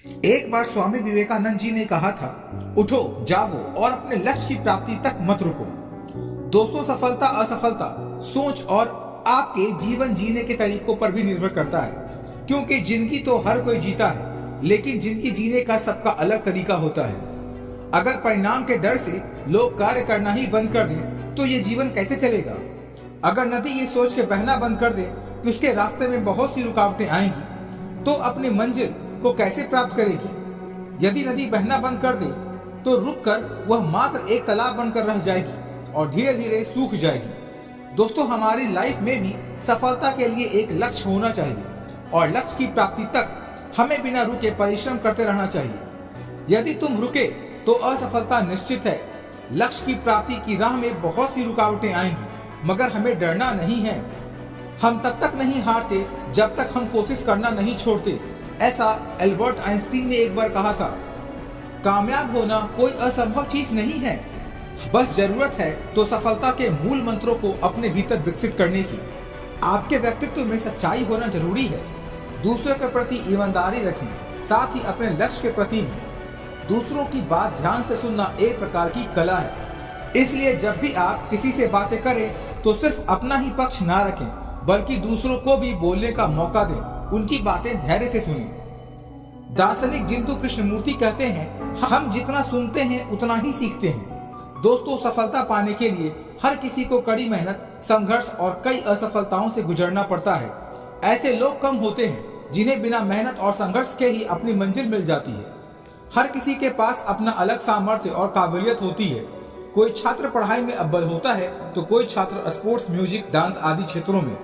एक बार स्वामी विवेकानंद जी ने कहा था, उठो, जागो और अपने लक्ष्य की प्राप्ति तक मत रुको। दोस्तों, सफलता असफलता सोच और आपके जीवन जीने के तरीकों पर भी निर्भर करता है, क्योंकि जिंदगी तो हर कोई जीता है, लेकिन जिंदगी जीने का सबका अलग तरीका होता है। अगर परिणाम के डर से लोग कार्य करना ही बंद कर दें, तो ये जीवन कैसे चलेगा? अगर नदी ये सोच के बहना बंद कर दे कि उसके रास्ते में बहुत सी रुकावटें आएंगी, तो अपनी मंजिल को कैसे प्राप्त करेगी? यदि नदी बहना बंद कर दे, तो रुककर वह मात्र एक तालाब बनकर रह जाएगी और धीरे धीरे सूख जाएगी। दोस्तों, हमारी लाइफ में भी सफलता के लिए एक लक्ष्य होना चाहिए और लक्ष्य की प्राप्ति तक हमें बिना रुके परिश्रम करते रहना चाहिए। यदि तुम रुके तो असफलता निश्चित है। लक्ष्य की प्राप्ति की राह में बहुत सी रुकावटें आएंगी, मगर हमें डरना नहीं है। हम तब तक नहीं हारते जब तक हम कोशिश करना नहीं छोड़ते। ऐसा एल्बर्ट आइंस्टीन ने एक बार कहा था। कामयाब होना कोई असंभव चीज नहीं है, बस जरूरत है तो सफलता के मूल मंत्रों को अपने भीतर विकसित करने की। आपके व्यक्तित्व में सच्चाई होना जरूरी है। दूसरों के प्रति ईमानदारी रखें, साथ ही अपने लक्ष्य के प्रति भी। दूसरों की बात ध्यान से सुनना एक प्रकार की कला है, इसलिए जब भी आप किसी से बातें करें तो सिर्फ अपना ही पक्ष ना रखें, बल्कि दूसरों को भी बोलने का मौका दें। उनकी बातें धैर्य से सुनें। दार्शनिक जिंतु कृष्णमूर्ति कहते हैं, हम जितना सुनते हैं उतना ही सीखते हैं। दोस्तों, सफलता पाने के लिए हर किसी को कड़ी मेहनत, संघर्ष और कई असफलताओं से गुजरना पड़ता है। ऐसे लोग कम होते हैं जिन्हें बिना मेहनत और संघर्ष के ही अपनी मंजिल मिल जाती है। हर किसी के पास अपना अलग सामर्थ्य और काबिलियत होती है। कोई छात्र पढ़ाई में अव्वल होता है तो कोई छात्र स्पोर्ट्स, म्यूजिक, डांस आदि क्षेत्रों में।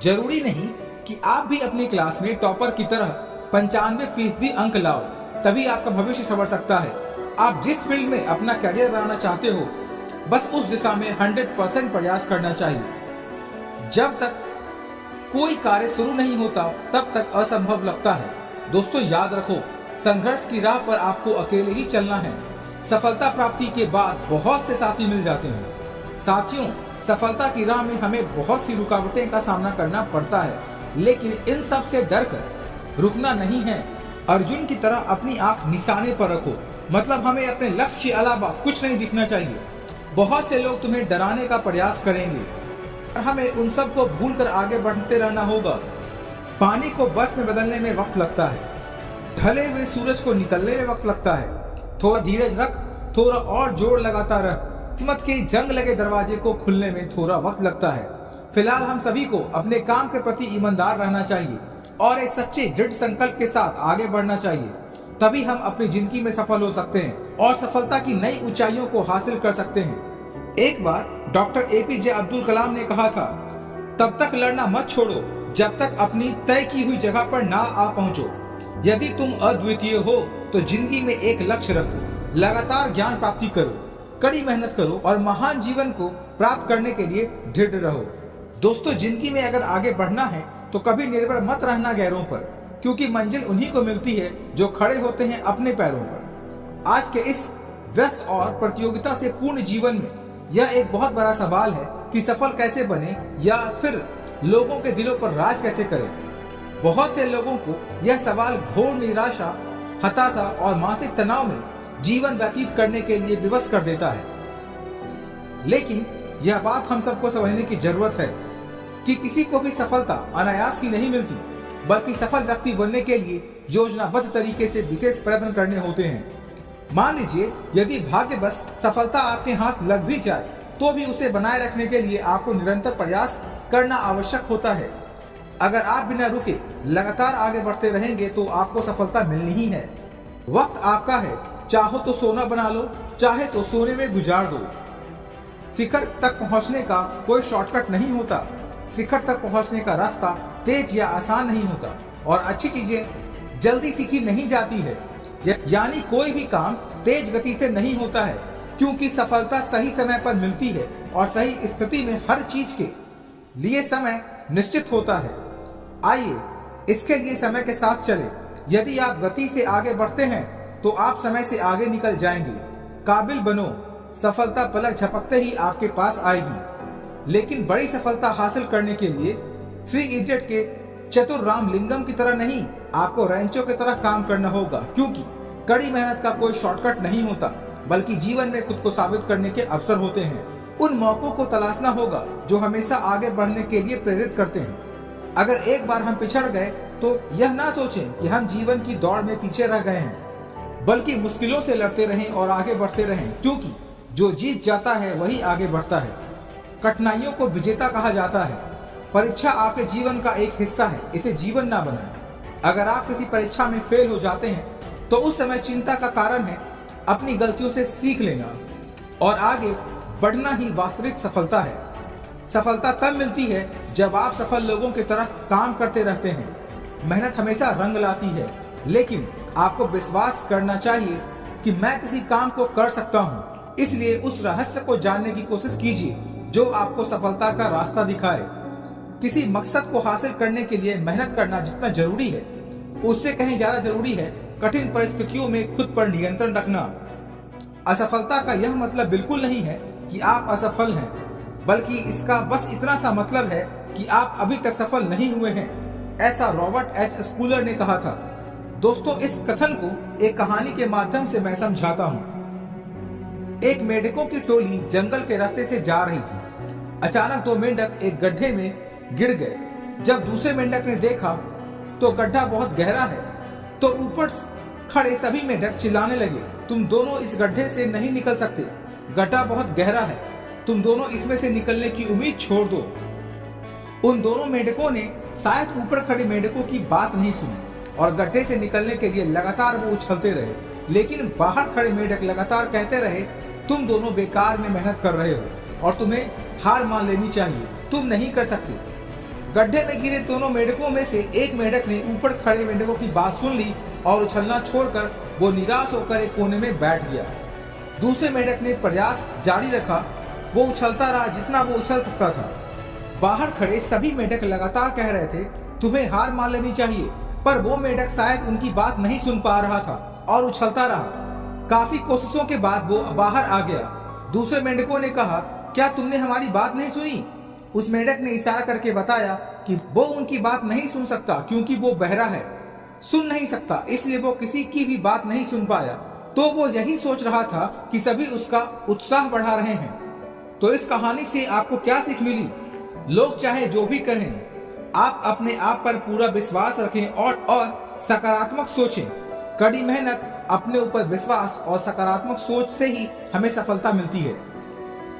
जरूरी नहीं कि आप भी अपनी क्लास में टॉपर की तरह 95% अंक लाओ, तभी आपका भविष्य संवर सकता है। आप जिस फील्ड में अपना करियर बनाना चाहते हो, बस उस दिशा में 100% प्रयास करना चाहिए। जब तक कोई कार्य शुरू नहीं होता, तब तक असंभव लगता है। दोस्तों, याद रखो, संघर्ष की राह पर आपको अकेले ही चलना है। सफलता प्राप्ति के बाद बहुत से साथी मिल जाते हैं। साथियों, सफलता की राह में हमें बहुत सी रुकावटें का सामना करना पड़ता है, लेकिन इन सब से डरकर रुकना नहीं है। अर्जुन की तरह अपनी आंख निशाने पर रखो, मतलब हमें अपने लक्ष्य के अलावा कुछ नहीं दिखना चाहिए। बहुत से लोग तुम्हें डराने का प्रयास करेंगे और हमें उन सब को भूलकर आगे बढ़ते रहना होगा। पानी को बर्फ में बदलने में वक्त लगता है, ढले हुए सूरज को निकलने में वक्त लगता है। थोड़ा धीरज रख, थोड़ा और जोर लगाता रह। किस्मत के जंग लगे दरवाजे को खुलने में थोड़ा वक्त लगता है। फिलहाल हम सभी को अपने काम के प्रति ईमानदार रहना चाहिए और एक सच्चे दृढ़ संकल्प के साथ आगे बढ़ना चाहिए। तभी हम अपनी जिंदगी में सफल हो सकते हैं और सफलता की नई ऊंचाइयों को हासिल कर सकते हैं। एक बार डॉक्टर APJ अब्दुल कलाम ने कहा था, तब तक लड़ना मत छोड़ो जब तक अपनी तय की हुई जगह पर ना आ पहुंचो। यदि तुम अद्वितीय हो तो जिंदगी में एक लक्ष्य रखो, लगातार ज्ञान प्राप्ति करो, कड़ी मेहनत करो और महान जीवन को प्राप्त करने के लिए दृढ़ रहो। दोस्तों, जिंदगी में अगर आगे बढ़ना है तो कभी निर्भर मत रहना गैरों पर, क्योंकि मंजिल उन्हीं को मिलती है जो खड़े होते हैं अपने पैरों पर। आज के इस व्यस्त और प्रतियोगिता से पूर्ण जीवन में यह एक बहुत बड़ा सवाल है कि सफल कैसे बने या फिर लोगों के दिलों पर राज कैसे करें। बहुत से लोगों को यह सवाल घोर निराशा, हताशा और मानसिक तनाव में जीवन व्यतीत करने के लिए विवश कर देता है। लेकिन यह बात हम सबको समझने की जरूरत है कि किसी को भी सफलता अनायास ही नहीं मिलती, बल्कि सफल व्यक्ति बनने के लिए योजनाबद्ध तरीके से विशेष प्रयत्न करने होते हैं। मान लीजिए, यदि भाग्यवश सफलता आपके हाथ लग भी जाए, तो भी उसे बनाए रखने के लिए आपको निरंतर प्रयास करना आवश्यक होता है। अगर आप बिना रुके लगातार आगे बढ़ते रहेंगे तो आपको सफलता मिलनी ही है। वक्त आपका है, चाहो तो सोना बना लो, चाहे तो सोने में गुजार दो। शिखर तक पहुंचने का कोई शॉर्टकट नहीं होता। शिखर तक पहुंचने का रास्ता तेज या आसान नहीं होता और अच्छी चीजें जल्दी सीखी नहीं जाती है। यानी कोई भी काम तेज गति से नहीं होता है, क्योंकि सफलता सही समय पर मिलती है और सही स्थिति में हर चीज के लिए समय निश्चित होता है। आइए इसके लिए समय के साथ चले। यदि आप गति से आगे बढ़ते हैं तो आप समय से आगे निकल जाएंगे। काबिल बनो, सफलता पलक झपकते ही आपके पास आएगी। लेकिन बड़ी सफलता हासिल करने के लिए 3 इडियट के चतुर रामलिंगम की तरह नहीं, आपको रेंचों की तरह काम करना होगा, क्योंकि कड़ी मेहनत का कोई शॉर्टकट नहीं होता, बल्कि जीवन में खुद को साबित करने के अवसर होते हैं। उन मौकों को तलाशना होगा जो हमेशा आगे बढ़ने के लिए प्रेरित करते हैं। अगर एक बार हम पिछड़ गए तो यह ना सोचें कि हम जीवन की दौड़ में पीछे रह गए हैं, बल्कि मुश्किलों से लड़ते रहें और आगे बढ़ते रहें, क्योंकि जो जीत जाता है वही आगे बढ़ता है। कठिनाइयों को विजेता कहा जाता है। परीक्षा आपके जीवन का एक हिस्सा है, इसे जीवन ना बनाएं। अगर आप किसी परीक्षा में फेल हो जाते हैं तो उस समय चिंता का कारण है। अपनी गलतियों से सीख लेना और आगे बढ़ना ही वास्तविक सफलता है। सफलता तब मिलती है जब आप सफल लोगों की तरह काम करते रहते हैं। मेहनत हमेशा रंग लाती है, लेकिन आपको विश्वास करना चाहिए कि मैं किसी काम को कर सकता हूँ। इसलिए उस रहस्य को जानने की कोशिश कीजिए जो आपको सफलता का रास्ता दिखाए। किसी मकसद को हासिल करने के लिए मेहनत करना जितना जरूरी है, उससे कहीं ज्यादा जरूरी है कठिन परिस्थितियों में खुद पर नियंत्रण रखना। असफलता का यह मतलब बिल्कुल नहीं है कि आप असफल हैं, बल्कि इसका बस इतना सा मतलब है कि आप अभी तक सफल नहीं हुए हैं। ऐसा रॉबर्ट एच स्कूलर ने कहा था। दोस्तों, इस कथन को एक कहानी के माध्यम से मैं समझाता हूँ। एक मेंढकों की टोली जंगल के रास्ते से जा रही थी। अचानक दो मेंढक एक गड्ढे में गिर गए। जब दूसरे मेंढक ने देखा तो गड्ढा बहुत गहरा है, तो ऊपर खड़े सभी मेंढक चिल्लाने लगे, तुम दोनों इस गड्ढे से नहीं निकल सकते, गड्ढा बहुत गहरा है, तुम दोनों इसमें से निकलने की उम्मीद छोड़ दो। उन दोनों मेंढकों ने शायद ऊपर खड़े मेंढकों की बात नहीं सुनी और गड्ढे से निकलने के लिए लगातार वो उछलते रहे, लेकिन बाहर खड़े मेंढक लगातार कहते रहे, तुम दोनों बेकार में मेहनत कर रहे हो और तुम्हें हार मान लेनी चाहिए, तुम नहीं कर सकते। गड्ढे में गिरे दोनों मेंढकों में से एक मेंढक ने ऊपर खड़े मेंढकों की बात सुन ली और उछलना छोड़कर वो निराश होकर एक कोने में बैठ गया। दूसरे मेंढक ने प्रयास जारी रखा, वो उछलता रहा जितना वो उछल सकता था। बाहर खड़े सभी मेंढक लगातार कह रहे थे, तुम्हें हार मान लेनी चाहिए, पर वो मेंढक शायद उनकी बात नहीं सुन पा रहा था और उछलता रहा। काफी कोशिशों के बाद वो बाहर आ गया। दूसरे मेंढकों ने कहा, क्या तुमने हमारी बात नहीं सुनी? उस मेंढक ने इशारा करके बताया कि वो उनकी बात नहीं सुन सकता क्योंकि वो बहरा है, सुन नहीं सकता, इसलिए वो किसी की भी बात नहीं सुन पाया। तो वो यही सोच रहा था कि सभी उसका उत्साह बढ़ा रहे हैं। तो इस कहानी से आपको क्या सीख मिली? लोग चाहे जो भी कहें, आप अपने आप पर पूरा विश्वास रखें और सकारात्मक सोचें। कड़ी मेहनत, अपने ऊपर विश्वास और सकारात्मक सोच से ही हमें सफलता मिलती है।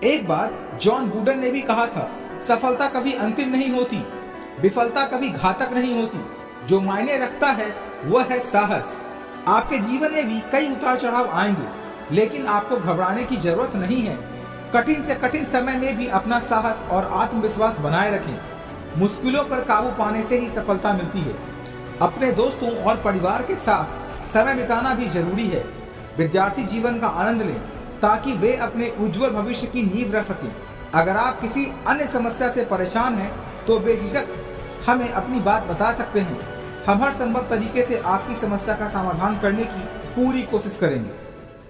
एक बार जॉन वुडन ने भी कहा था, सफलता कभी अंतिम नहीं होती, विफलता कभी घातक नहीं होती, जो मायने रखता है वह है साहस। आपके जीवन में भी कई उतार चढ़ाव आएंगे, लेकिन आपको घबराने की जरूरत नहीं है। कठिन से कठिन समय में भी अपना साहस और आत्मविश्वास बनाए रखें। मुश्किलों पर काबू पाने से ही सफलता मिलती है। अपने दोस्तों और परिवार के साथ समय बिताना भी जरूरी है। विद्यार्थी जीवन का आनंद लें ताकि वे अपने उज्जवल भविष्य की नींव रख सकें। अगर आप किसी अन्य समस्या से परेशान हैं तो बेझिझक हमें अपनी बात बता सकते हैं। हम हर संभव तरीके से आपकी समस्या का समाधान करने की पूरी कोशिश करेंगे।